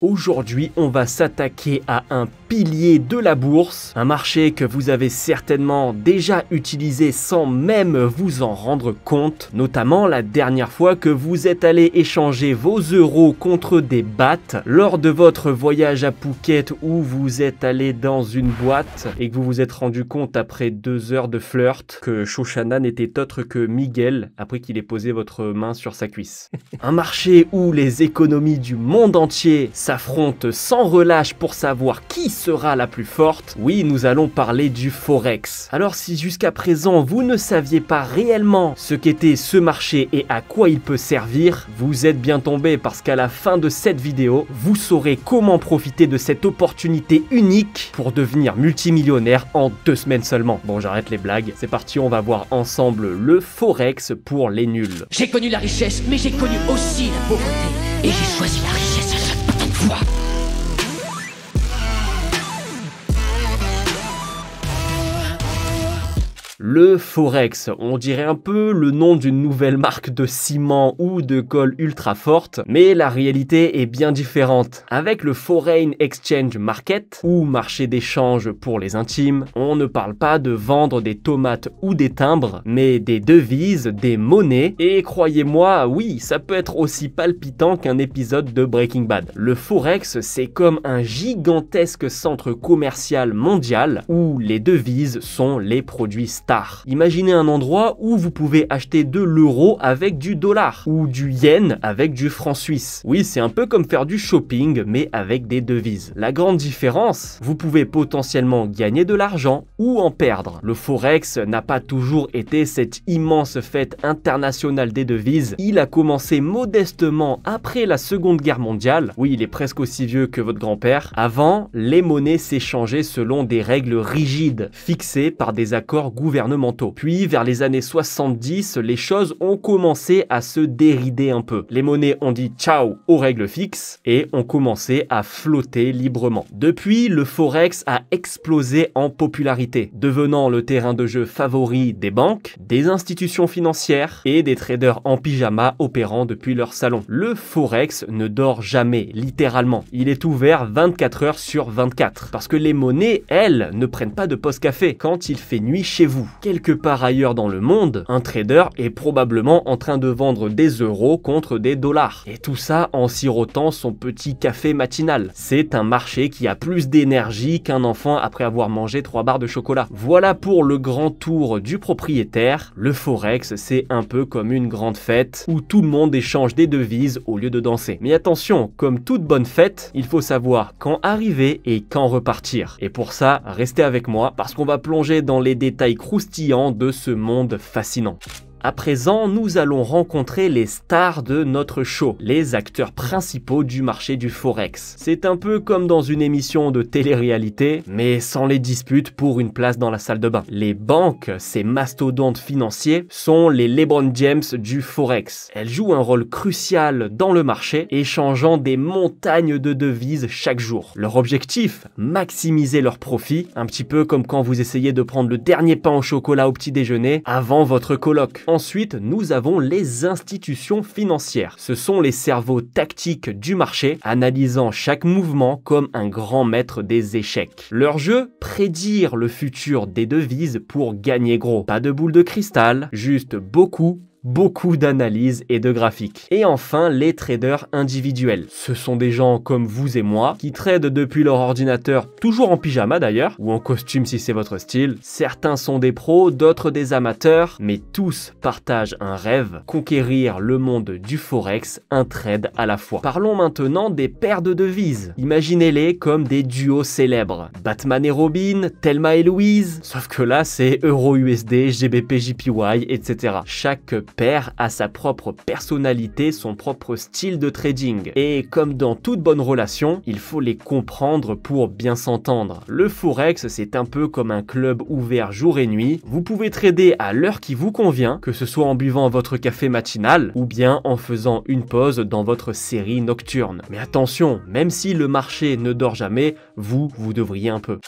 Aujourd'hui, on va s'attaquer à un pilier de la bourse, un marché que vous avez certainement déjà utilisé sans même vous en rendre compte, notamment la dernière fois que vous êtes allé échanger vos euros contre des bahts lors de votre voyage à Phuket où vous êtes allé dans une boîte et que vous vous êtes rendu compte après 2 heures de flirt que Shoshana n'était autre que Miguel après qu'il ait posé votre main sur sa cuisse. Un marché où les économies du monde entier s'affrontent sans relâche pour savoir qui sera la plus forte. Oui, nous allons parler du Forex. Alors si jusqu'à présent vous ne saviez pas réellement ce qu'était ce marché et à quoi il peut servir, vous êtes bien tombé parce qu'à la fin de cette vidéo, vous saurez comment profiter de cette opportunité unique pour devenir multimillionnaire en 2 semaines seulement. Bon, j'arrête les blagues, c'est parti, on va voir ensemble le Forex pour les nuls. J'ai connu la richesse, mais j'ai connu aussi la pauvreté. Et j'ai choisi la richesse à chaque putain de fois. Le Forex, on dirait un peu le nom d'une nouvelle marque de ciment ou de colle ultra forte, mais la réalité est bien différente. Avec le Foreign Exchange Market, ou marché d'échange pour les intimes, on ne parle pas de vendre des tomates ou des timbres, mais des devises, des monnaies, et croyez-moi, oui, ça peut être aussi palpitant qu'un épisode de Breaking Bad. Le Forex, c'est comme un gigantesque centre commercial mondial où les devises sont les produits stars. Imaginez un endroit où vous pouvez acheter de l'euro avec du dollar ou du yen avec du franc suisse. Oui, c'est un peu comme faire du shopping mais avec des devises. La grande différence, vous pouvez potentiellement gagner de l'argent ou en perdre. Le Forex n'a pas toujours été cette immense fête internationale des devises. Il a commencé modestement après la Seconde Guerre mondiale. Oui, il est presque aussi vieux que votre grand-père. Avant, les monnaies s'échangeaient selon des règles rigides fixées par des accords gouvernementaux. Puis, vers les années 70, les choses ont commencé à se dérider un peu. Les monnaies ont dit ciao aux règles fixes et ont commencé à flotter librement. Depuis, le Forex a explosé en popularité, devenant le terrain de jeu favori des banques, des institutions financières et des traders en pyjama opérant depuis leur salon. Le Forex ne dort jamais, littéralement. Il est ouvert 24 heures sur 24, parce que les monnaies, elles, ne prennent pas de pause café quand il fait nuit chez vous. Quelque part ailleurs dans le monde, un trader est probablement en train de vendre des euros contre des dollars. Et tout ça en sirotant son petit café matinal. C'est un marché qui a plus d'énergie qu'un enfant après avoir mangé 3 barres de chocolat. Voilà pour le grand tour du propriétaire. Le Forex, c'est un peu comme une grande fête où tout le monde échange des devises au lieu de danser. Mais attention, comme toute bonne fête, il faut savoir quand arriver et quand repartir. Et pour ça, restez avec moi parce qu'on va plonger dans les détails croustillants de ce monde fascinant. À présent, nous allons rencontrer les stars de notre show, les acteurs principaux du marché du Forex. C'est un peu comme dans une émission de télé-réalité, mais sans les disputes pour une place dans la salle de bain. Les banques, ces mastodontes financiers, sont les LeBron James du Forex. Elles jouent un rôle crucial dans le marché, échangeant des montagnes de devises chaque jour. Leur objectif, maximiser leurs profits, un petit peu comme quand vous essayez de prendre le dernier pain au chocolat au petit déjeuner avant votre coloc. Ensuite, nous avons les institutions financières. Ce sont les cerveaux tactiques du marché, analysant chaque mouvement comme un grand maître des échecs. Leur jeu, prédire le futur des devises pour gagner gros. Pas de boule de cristal, juste beaucoup d'analyses et de graphiques. Et enfin, les traders individuels. Ce sont des gens comme vous et moi qui tradent depuis leur ordinateur, toujours en pyjama d'ailleurs, ou en costume si c'est votre style. Certains sont des pros, d'autres des amateurs, mais tous partagent un rêve, conquérir le monde du Forex, un trade à la fois. Parlons maintenant des paires de devises. Imaginez-les comme des duos célèbres. Batman et Robin, Thelma et Louise, sauf que là c'est Euro-USD, GBP-JPY, etc. Chaque paire a sa propre personnalité, son propre style de trading. Et comme dans toute bonne relation, il faut les comprendre pour bien s'entendre. Le Forex, c'est un peu comme un club ouvert jour et nuit. Vous pouvez trader à l'heure qui vous convient, que ce soit en buvant votre café matinal ou bien en faisant une pause dans votre série nocturne. Mais attention, même si le marché ne dort jamais, vous devriez un peu.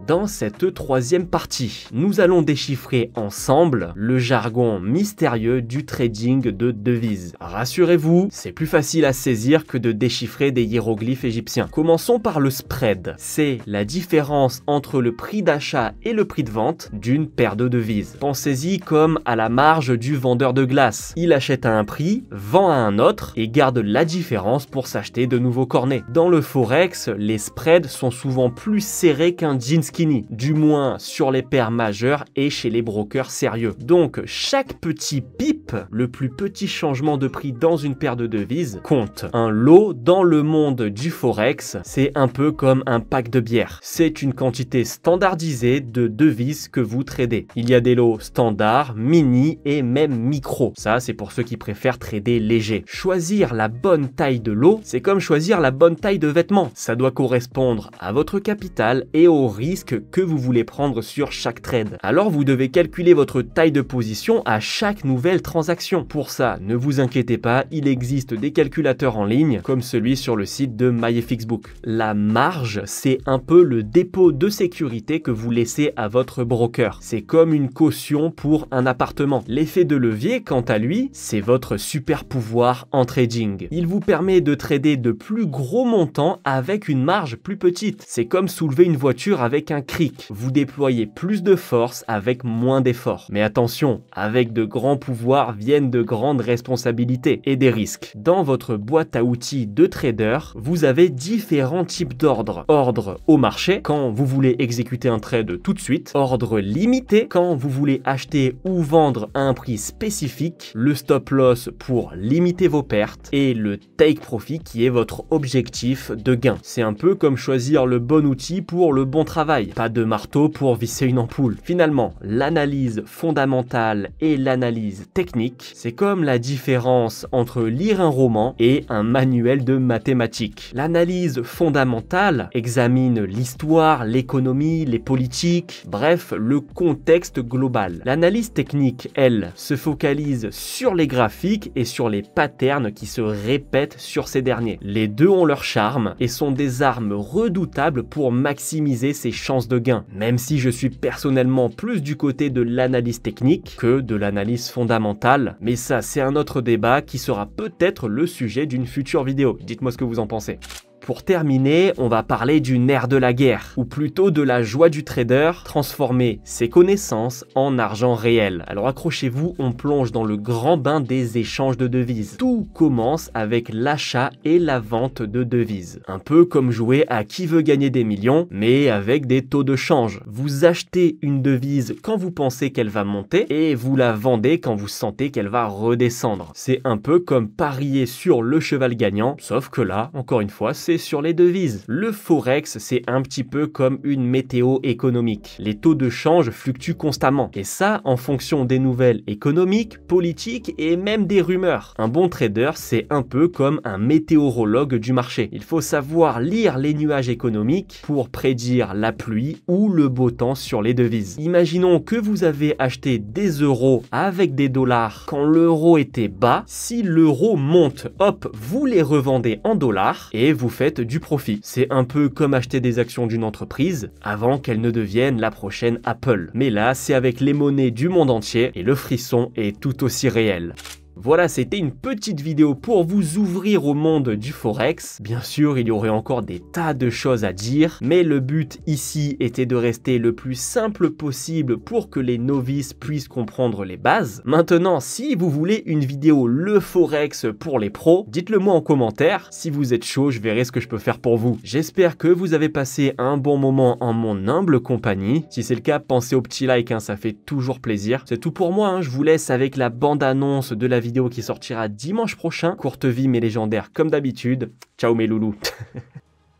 Dans cette troisième partie, nous allons déchiffrer ensemble le jargon mystérieux du trading de devises. Rassurez-vous, c'est plus facile à saisir que de déchiffrer des hiéroglyphes égyptiens. Commençons par le spread. C'est la différence entre le prix d'achat et le prix de vente d'une paire de devises. Pensez-y comme à la marge du vendeur de glace. Il achète à un prix, vend à un autre et garde la différence pour s'acheter de nouveaux cornets. Dans le forex, les spreads sont souvent plus serrés qu'un jean skinny, du moins sur les paires majeures et chez les brokers sérieux. Donc chaque petit pip, le plus petit changement de prix dans une paire de devises, compte. Un lot dans le monde du forex, c'est un peu comme un pack de bière. C'est une quantité standardisée de devises que vous tradez. Il y a des lots standards, mini et même micro. Ça, c'est pour ceux qui préfèrent trader léger. Choisir la bonne taille de lot, c'est comme choisir la bonne taille de vêtements. Ça doit correspondre à votre capital et au risque que vous voulez prendre sur chaque trade. Alors vous devez calculer votre taille de position à chaque nouvelle transaction. Pour ça, ne vous inquiétez pas, il existe des calculateurs en ligne comme celui sur le site de MyFXBook. La marge, c'est un peu le dépôt de sécurité que vous laissez à votre broker. C'est comme une caution pour un appartement. L'effet de levier, quant à lui, c'est votre super pouvoir en trading. Il vous permet de trader de plus gros montants avec une marge plus petite. C'est comme soulever une voiture avec un cric. Vous déployez plus de force avec moins d'efforts. Mais attention, avec de grands pouvoirs viennent de grandes responsabilités et des risques. Dans votre boîte à outils de trader, vous avez différents types d'ordres. Ordre au marché, quand vous voulez exécuter un trade tout de suite. Ordre limité, quand vous voulez acheter ou vendre à un prix spécifique. Le stop loss pour limiter vos pertes. Et le take profit qui est votre objectif de gain. C'est un peu comme choisir le bon outil pour le bon travail. Pas de marteau pour visser une ampoule. Finalement, l'analyse fondamentale et l'analyse technique, c'est comme la différence entre lire un roman et un manuel de mathématiques. L'analyse fondamentale examine l'histoire, l'économie, les politiques, bref, le contexte global. L'analyse technique, elle, se focalise sur les graphiques et sur les patterns qui se répètent sur ces derniers. Les deux ont leur charme et sont des armes redoutables pour maximiser ses chances de gain, même si je suis personnellement plus du côté de l'analyse technique que de l'analyse fondamentale, mais ça c'est un autre débat qui sera peut-être le sujet d'une future vidéo. Dites-moi ce que vous en pensez. Pour terminer, on va parler du nerf de la guerre, ou plutôt de la joie du trader, transformer ses connaissances en argent réel. Alors accrochez-vous, on plonge dans le grand bain des échanges de devises. Tout commence avec l'achat et la vente de devises. Un peu comme jouer à qui veut gagner des millions, mais avec des taux de change. Vous achetez une devise quand vous pensez qu'elle va monter, et vous la vendez quand vous sentez qu'elle va redescendre. C'est un peu comme parier sur le cheval gagnant, sauf que là, encore une fois, c'est sur les devises. Le forex, c'est un petit peu comme une météo économique. Les taux de change fluctuent constamment. Et ça, en fonction des nouvelles économiques, politiques et même des rumeurs. Un bon trader, c'est un peu comme un météorologue du marché. Il faut savoir lire les nuages économiques pour prédire la pluie ou le beau temps sur les devises. Imaginons que vous avez acheté des euros avec des dollars quand l'euro était bas. Si l'euro monte, hop, vous les revendez en dollars et vous faites du profit. C'est un peu comme acheter des actions d'une entreprise avant qu'elle ne devienne la prochaine Apple. Mais là, c'est avec les monnaies du monde entier et le frisson est tout aussi réel. Voilà, c'était une petite vidéo pour vous ouvrir au monde du forex. Bien sûr, il y aurait encore des tas de choses à dire, mais le but ici était de rester le plus simple possible pour que les novices puissent comprendre les bases. Maintenant, si vous voulez une vidéo le forex pour les pros, dites-le moi en commentaire. Si vous êtes chaud, je verrai ce que je peux faire pour vous. J'espère que vous avez passé un bon moment en mon humble compagnie. Si c'est le cas, pensez au petit like, ça fait toujours plaisir. C'est tout pour moi, je vous laisse avec la bande-annonce de la vidéo qui sortira dimanche prochain. Courte vie mais légendaire comme d'habitude. Ciao mes loulous.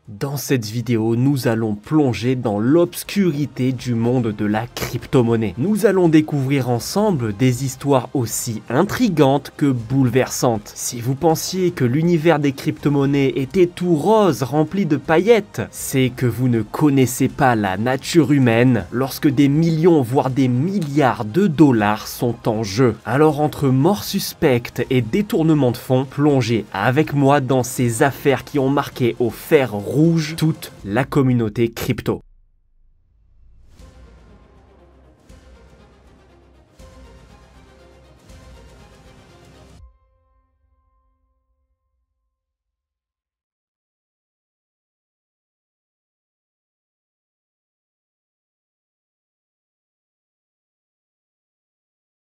Dans cette vidéo, nous allons plonger dans l'obscurité du monde de la crypto-monnaie. Nous allons découvrir ensemble des histoires aussi intrigantes que bouleversantes. Si vous pensiez que l'univers des crypto-monnaies était tout rose, rempli de paillettes, c'est que vous ne connaissez pas la nature humaine lorsque des millions voire des milliards de dollars sont en jeu. Alors entre mort suspecte et détournement de fonds, plongez avec moi dans ces affaires qui ont marqué au fer rouge toute la communauté crypto.